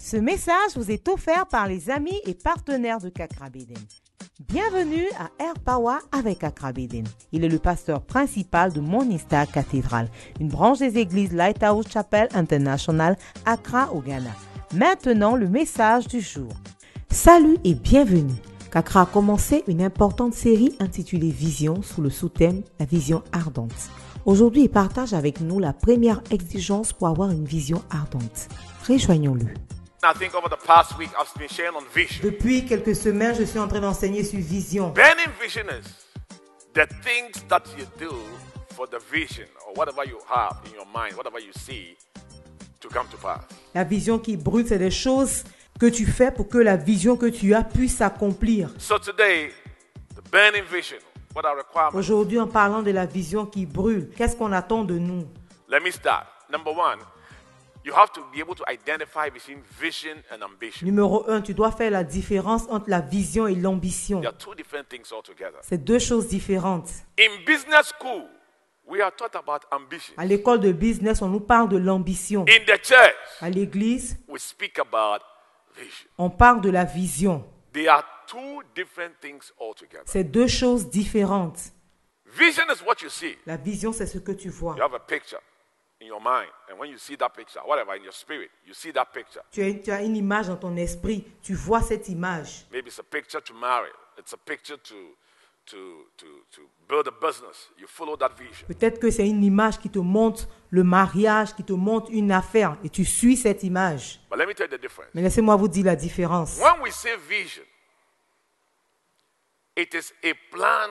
Ce message vous est offert par les amis et partenaires de Kakra Beden. Bienvenue à Air Power avec Accra Beden. Il est le pasteur principal de Morning Star Cathedral, une branche des églises Lighthouse Chapel International, Accra au Ghana. Maintenant, le message du jour. Salut et bienvenue. Kakra a commencé une importante série intitulée Vision sous le sous-thème La vision ardente. Aujourd'hui, il partage avec nous la première exigence pour avoir une vision ardente. Rejoignons-le. I think over the past week I've been sharing on vision. Depuis quelques semaines, je suis en train d'enseigner sur vision. Burning vision is the things that you do for the vision or whatever you have in your mind, whatever you see to come to pass. La vision qui brûle, c'est des choses que tu fais pour que la vision que tu as puisse s'accomplir. So today, the burning vision, what are requirements? Aujourd'hui, en parlant de la vision qui brûle, qu'est-ce qu'on attend de nous? Let me start. Number one, you have to be able to identify between vision and ambition. Numéro 1, tu dois faire la différence entre la vision et l'ambition. They are two different things altogether. C'est deux choses différentes. In business school, we are taught about ambition. À l'école de business, on nous parle de l'ambition. In the church, À l'église, we speak about vision. on parle de la vision. They are two different things altogether. C'est deux choses différentes. Vision is what you see. La vision, c'est ce que tu vois. You have a picture in your mind, and when you see that picture, whatever in your spirit, you see that picture. Tu as une image dans ton esprit. Tu vois cette image. Maybe it's a picture to marry. It's a picture to build a business. You follow that vision. Peut-être que c'est une image qui te montre le mariage, qui te montre une affaire, et tu suis cette image. But let me tell you the difference. Mais laissez-moi vous dire la différence. When we say vision, it is a plan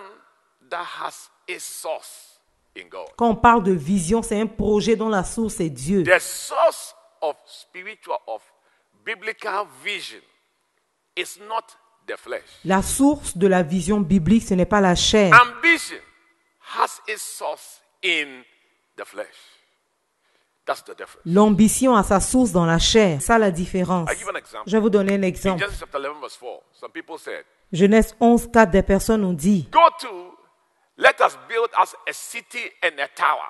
that has a source in God. Quand on parle de vision, c'est un projet dont la source est Dieu. The source of biblical vision is not the flesh. La source de la vision biblique, ce n'est pas la chair. Ambition has its source in the flesh. That's the difference. L'ambition a sa source dans la chair. Ça, la différence. I give an example. Je vais vous donner un In exemple. Genesis chapter 11 verse 4, some people said, Genèse 11, 4, des personnes ont dit, go to, let us build us a city and a tower,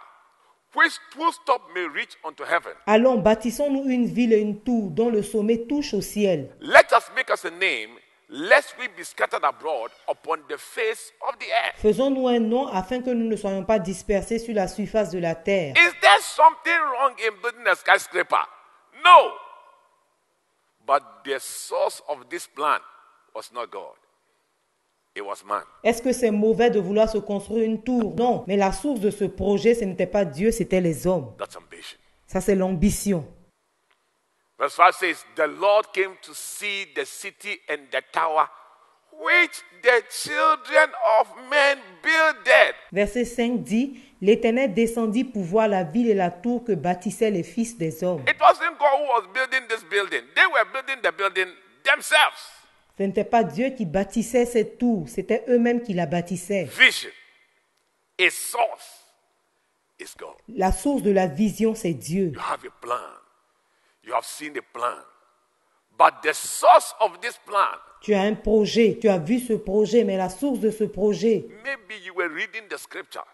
whose top may reach unto heaven. allons, bâtissons-nous une ville et une tour dont le sommet touche au ciel. Let us make us a name, lest we be scattered abroad upon the face of the earth. Faisons-nous un nom afin que nous ne soyons pas dispersés sur la surface de la terre. Is there something wrong in building a skyscraper? No. But the source of this plan was not God. It was man. Est-ce que c'est mauvais de vouloir se construire une tour? Non, mais la source de ce projet, ce n'était pas Dieu, c'était les hommes. That's ambition. Ça, c'est l'ambition. Verse 5 says, the Lord came to see the city and the tower which the children of men builded. Verset 5 dit, l'Éternel descendit pour voir la ville et la tour que bâtissaient les fils des hommes. It wasn't God who was building this building. They were building the building themselves. Ce n'était pas Dieu qui bâtissait cette tour, c'était eux-mêmes qui la bâtissaient. Vision, its source is God. La source de la vision, c'est Dieu. You have a plan. You have seen the plan. But the source of this plan, Tu as un projet, tu as vu ce projet, mais la source de ce projet, maybe you were reading the scripture.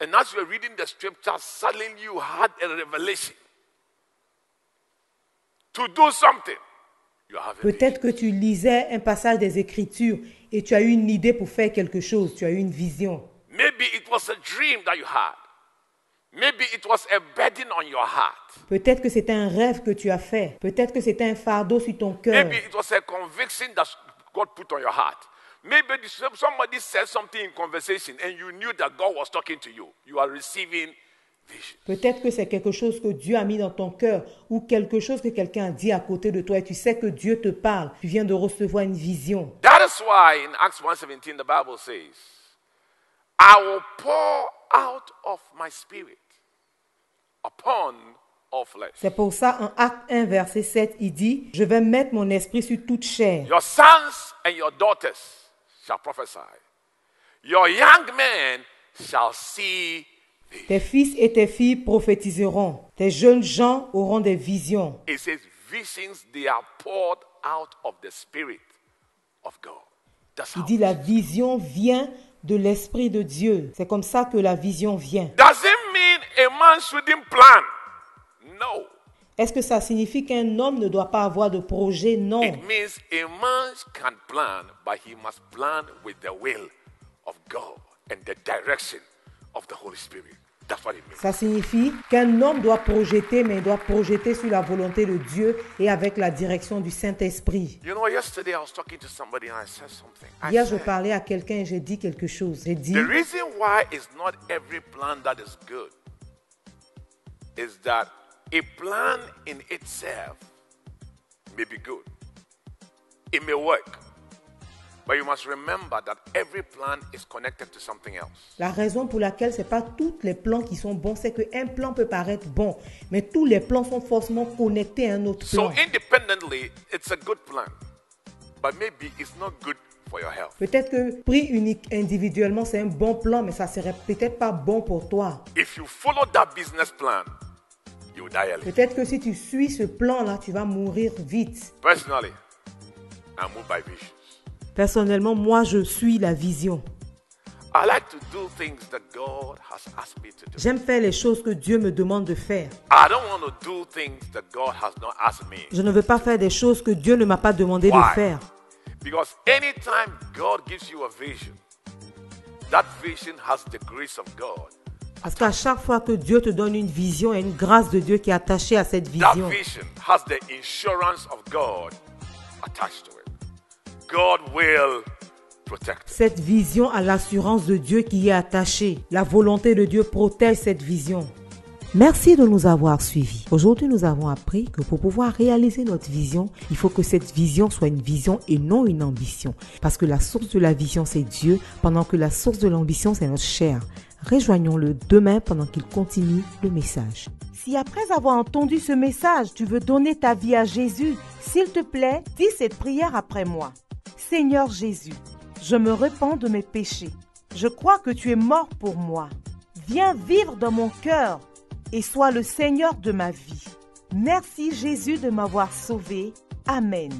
And as you were reading the scripture, suddenly you had a revelation to do something. You have a vision. peut-être que tu lisais un passage des Écritures et tu as eu une idée pour faire quelque chose, tu as eu une vision. Maybe it was a dream that you had. Maybe it was a burden on your heart. Peut-être que c'était un rêve que tu as fait, peut-être que c'était un fardeau sur ton cœur, Maybe it was a conviction that God put on your heart. Maybe somebody said something in conversation and you knew that God was talking to you. You are receiving vision. peut-être que c'est quelque chose que Dieu a mis dans ton cœur ou quelque chose que quelqu'un a dit à côté de toi et tu sais que Dieu te parle, tu viens de recevoir une vision. That is why in Acts 1:17 the Bible says, I will pour out of my spirit upon all flesh. C'est pour ça, en Acte 1, verset 7, il dit, je vais mettre mon esprit sur toute chair. Your sons and your daughters shall prophesy. Your young men shall see vision. Tes fils et tes filles prophétiseront. Tes jeunes gens auront des visions. It says visions, they are poured out of the spirit of God. That's Il how. dit, la vision vient de l'Esprit de Dieu. C'est comme ça que la vision vient. Does it mean a man shouldn't plan? No. Est-ce que ça signifie qu'un homme ne doit pas avoir de projet? Non. It means a man can plan, but he must plan with the will of God and the direction of the Holy Spirit. That's what it means. Ça signifie qu'un homme doit projeter, mais il doit projeter sur la volonté de Dieu et avec la direction du Saint-Esprit. You know, yesterday I was talking to somebody and I said something. Hier, je parlais à quelqu'un et j'ai dit quelque chose. J'ai dit, The reason why it's not every plan that is good is that a plan in itself may be good. It may work. But you must remember that every plan is connected to something else. la raison pour laquelle ce n'est pas tous les plans qui sont bons, c'est qu'un plan peut paraître bon, mais tous les plans sont forcément connectés à un autre So plan. independently, it's a good plan. But maybe it's not good for your health. Peut-être que pris unique individuellement, c'est un bon plan, mais ça serait peut-être pas bon pour toi. If you follow that business plan, you will die early. Peut-être que si tu suis ce plan-là, tu vas mourir vite. Personally, I'm moved by visions. Personnellement, moi, je suis la vision. I like to do things that God has asked me to do. J'aime faire les choses que Dieu me demande de faire. I don't want to do things that God has not asked me. Je ne veux pas faire des choses que Dieu ne m'a pas demandé Why? de faire. Because anytime God gives you a vision, that vision has the grace of God. Parce qu'à chaque fois que Dieu te donne une vision, il y a une grâce de Dieu qui est attachée à cette That vision. vision has the insurance of God attached to it. God will protect it. Cette vision a l'assurance de Dieu qui y est attachée. La volonté de Dieu protège cette vision. Merci de nous avoir suivis. Aujourd'hui, nous avons appris que pour pouvoir réaliser notre vision, il faut que cette vision soit une vision et non une ambition. Parce que la source de la vision, c'est Dieu, pendant que la source de l'ambition, c'est notre chair. Rejoignons-le demain pendant qu'il continue le message. Si après avoir entendu ce message, tu veux donner ta vie à Jésus, s'il te plaît, dis cette prière après moi. Seigneur Jésus, je me repens de mes péchés. Je crois que tu es mort pour moi. Viens vivre dans mon cœur et sois le Seigneur de ma vie. Merci Jésus de m'avoir sauvé. Amen.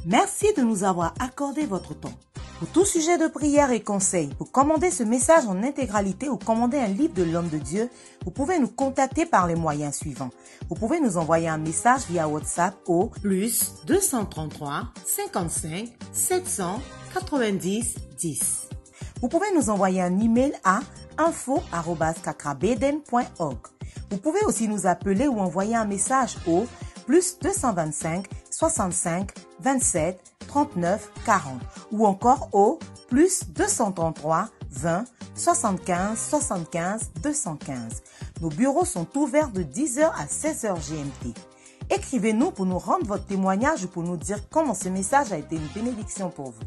Merci de nous avoir accordé votre temps. Pour tout sujet de prière et conseil, pour commander ce message en intégralité ou commander un livre de l'homme de Dieu, vous pouvez nous contacter par les moyens suivants. Vous pouvez nous envoyer un message via WhatsApp au +233 55 790 10. Vous pouvez nous envoyer un email à info@kakrabeden.org. Vous pouvez aussi nous appeler ou envoyer un message au +225 65 27 39 40 ou encore au +233 20 75 75 215. Nos bureaux sont ouverts de 10h à 16h GMT. Écrivez-nous pour nous rendre votre témoignage ou pour nous dire comment ce message a été une bénédiction pour vous.